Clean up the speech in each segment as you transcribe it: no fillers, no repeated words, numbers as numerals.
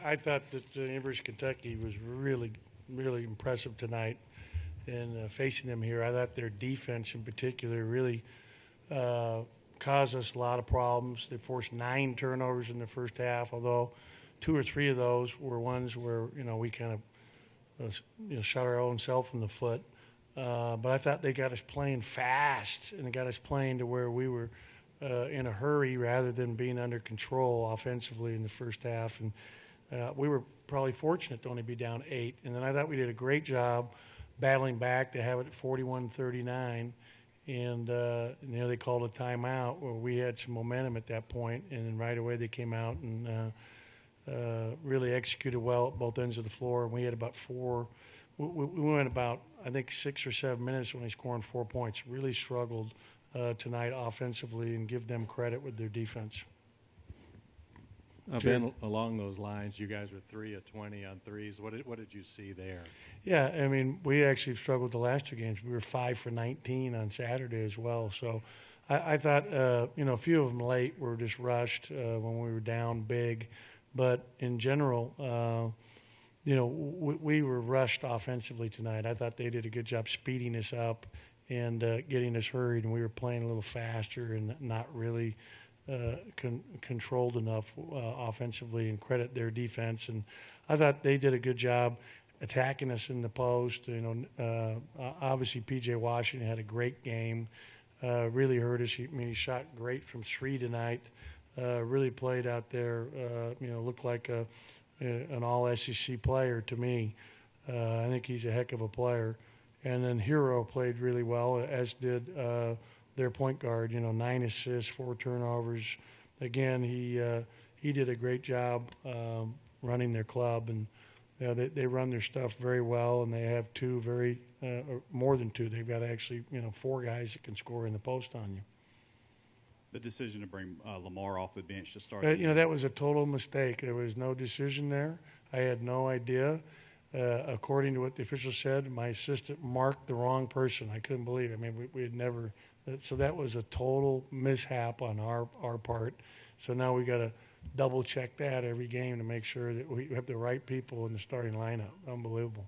I thought that the University of Kentucky was really, really impressive tonight. And facing them here, I thought their defense in particular really caused us a lot of problems. They forced 9 turnovers in the first half, although 2 or 3 of those were ones where, we kind of shot our own self in the foot. But I thought they got us playing fast, and they got us playing to where we were in a hurry rather than being under control offensively in the first half. And we were probably fortunate to only be down 8. And then I thought we did a great job battling back to have it at 41-39. And, they called a timeout where we had some momentum at that point, and then right away they came out and really executed well at both ends of the floor. And we had about 4 – we went about, I think, 6 or 7 minutes when they scored 4 points. Really struggled tonight offensively, and give them credit with their defense. Ben, along those lines, you guys were 3 of 20 on threes. What did you see there? Yeah, I mean, we actually struggled the last 2 games. We were 5 for 19 on Saturday as well. So I thought, a few of them late were just rushed when we were down big. But in general, we were rushed offensively tonight. I thought they did a good job speeding us up and getting us hurried, and we were playing a little faster and not really controlled enough offensively, and credit their defense. And I thought they did a good job attacking us in the post. Obviously P.J. Washington had a great game, really hurt us. He shot great from 3 tonight, really played out there, looked like an all-SEC player to me. I think he's a heck of a player. And then Hero played really well, as did their point guard. 9 assists, 4 turnovers. Again, he did a great job running their club, and they run their stuff very well. And they have 2 more than 2. They've got actually 4 guys that can score in the post on you. The decision to bring Lamar off the bench to start. That was a total mistake. There was no decision there. I had no idea. According to what the official said, my assistant marked the wrong person. I couldn't believe it. I mean, we had never – so that was a total mishap on our part. So now we got to double-check that every game to make sure that we have the right people in the starting lineup. Unbelievable.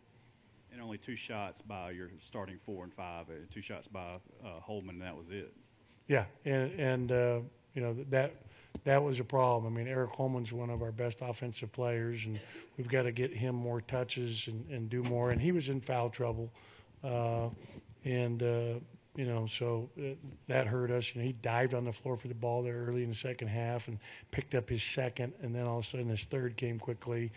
And only 2 shots by your starting 4 and 5, 2 shots by Holman, and that was it. Yeah, and that was a problem. I mean, Eric Holman's one of our best offensive players, and we've got to get him more touches and do more. And he was in foul trouble, so that hurt us. He dived on the floor for the ball there early in the second half and picked up his second, and then all of a sudden his third came quickly.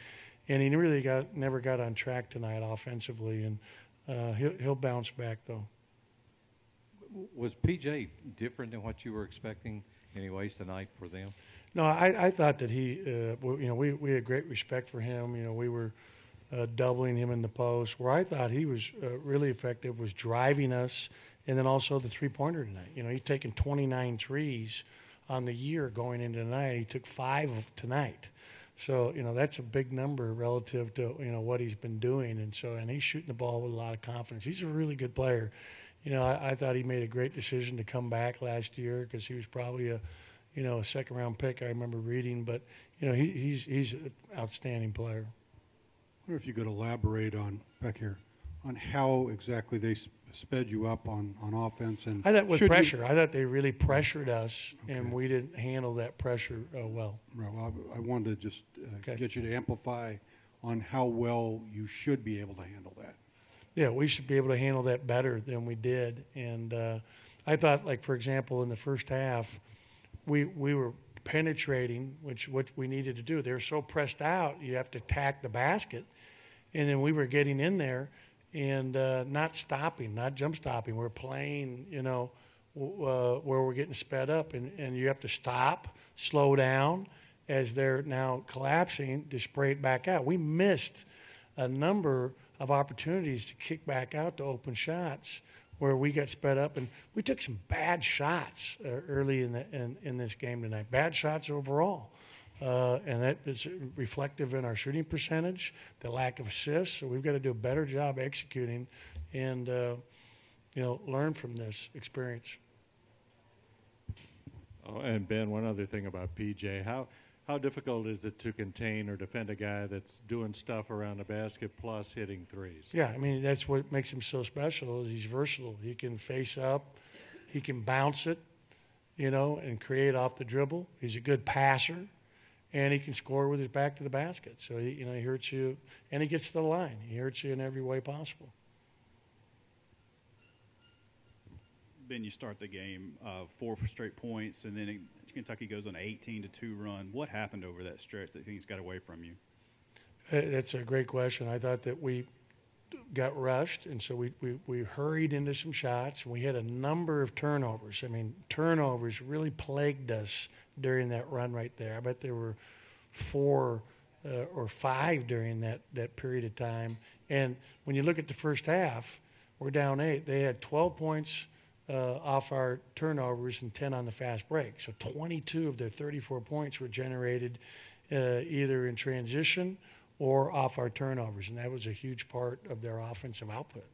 And he really never got on track tonight offensively, and he'll bounce back though. Was PJ different than what you were expecting anyways tonight for them? No, I thought that he, we had great respect for him. We were doubling him in the post. Where I thought he was really effective was driving us, and then also the three-pointer tonight. He's taken 29 threes on the year going into tonight. He took 5 tonight. So, that's a big number relative to, what he's been doing. And he's shooting the ball with a lot of confidence. He's a really good player. I thought he made a great decision to come back last year because he was probably a second-round pick, I remember reading. But, he's an outstanding player. I wonder if you could elaborate on how exactly they sped you up on offense. And I thought with pressure. I thought they really pressured us, okay, and we didn't handle that pressure well. Right. Well, I wanted to just get you to amplify on how well you should be able to handle that. Yeah, we should be able to handle that better than we did. And I thought, like, for example, in the first half, we were penetrating, what we needed to do. They were so pressed out, you have to attack the basket. And then we were getting in there and not stopping, not jump stopping. We're playing, where we're getting sped up. And you have to stop, slow down as they're now collapsing to spray it back out. We missed a number of opportunities to kick back out to open shots where we got sped up, and we took some bad shots early in this game tonight. Bad shots overall, and that is reflective in our shooting percentage, the lack of assists. So we've got to do a better job executing, and learn from this experience. Oh, and Ben, one other thing about PJ, How difficult is it to contain or defend a guy that's doing stuff around the basket plus hitting threes? Yeah, I mean, that's what makes him so special is he's versatile. He can face up, he can bounce it, and create off the dribble. He's a good passer, and he can score with his back to the basket. So, he hurts you, and he gets to the line. He hurts you in every way possible. Ben, you start the game 4 straight points, and then Kentucky goes on an 18-2 run. What happened over that stretch that things got away from you? That's a great question. I thought that we got rushed, and so we hurried into some shots. We had a number of turnovers. I mean, turnovers really plagued us during that run right there. I bet there were 4 or 5 during that period of time. And when you look at the first half, we're down 8. They had 12 points off our turnovers and 10 on the fast break. So 22 of their 34 points were generated either in transition or off our turnovers, and that was a huge part of their offensive output.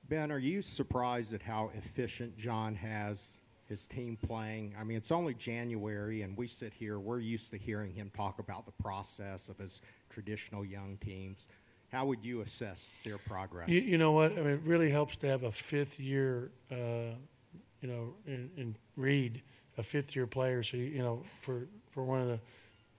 Ben, are you surprised at how efficient John has his team playing? I mean, it's only January, and we sit here, we're used to hearing him talk about the process of his traditional young teams. How would you assess their progress? You know what? I mean, it really helps to have a fifth-year, in Reed, a fifth-year player. So, for one of the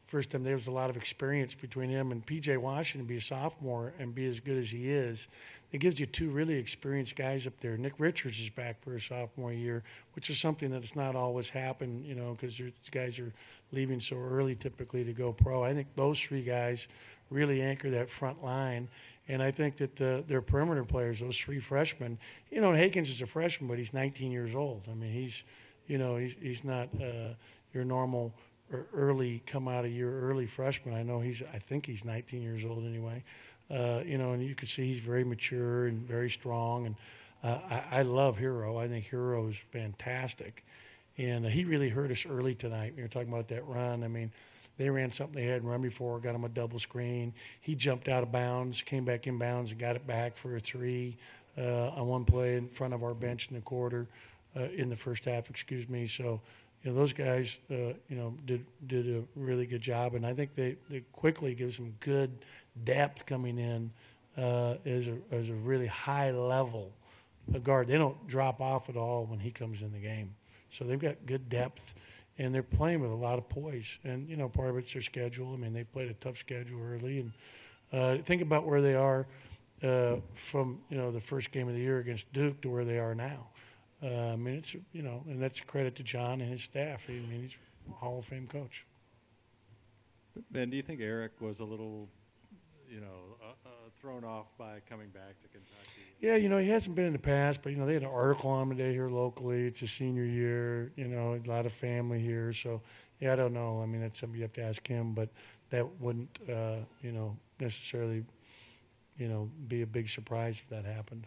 first time, there was a lot of experience between him and P.J. Washington, be a sophomore and be as good as he is. It gives you 2 really experienced guys up there. Nick Richards is back for his sophomore year, which is something that's not always happened, because these guys are leaving so early typically to go pro. I think those 3 guys really anchor that front line. And I think that their perimeter players, those 3 freshmen, Hakens is a freshman, but he's 19 years old. I mean, he's not your normal early come out a year early freshman. I think he's 19 years old anyway. And you can see he's very mature and very strong. And I love Hero. I think Hero is fantastic. And he really hurt us early tonight. We were talking about that run. I mean, they ran something they hadn't run before, got him a double screen. He jumped out of bounds, came back in bounds, and got it back for a 3 on one play in front of our bench in the quarter, in the first half, So, those guys, did a really good job. And I think they quickly give some good depth coming in as a really high level guard. They don't drop off at all when he comes in the game. So they've got good depth. And they're playing with a lot of poise. And, part of it's their schedule. I mean, they played a tough schedule early. And think about where they are from, the first game of the year against Duke to where they are now. I mean, it's, and that's a credit to John and his staff. I mean, he's a Hall of Fame coach. Ben, do you think Eric was a little, thrown off by coming back to Kentucky? Yeah, he hasn't been in the past, but, they had an article on him today here locally. It's his senior year, a lot of family here. So, yeah, I don't know. I mean, that's something you have to ask him, but that wouldn't, necessarily, be a big surprise if that happened.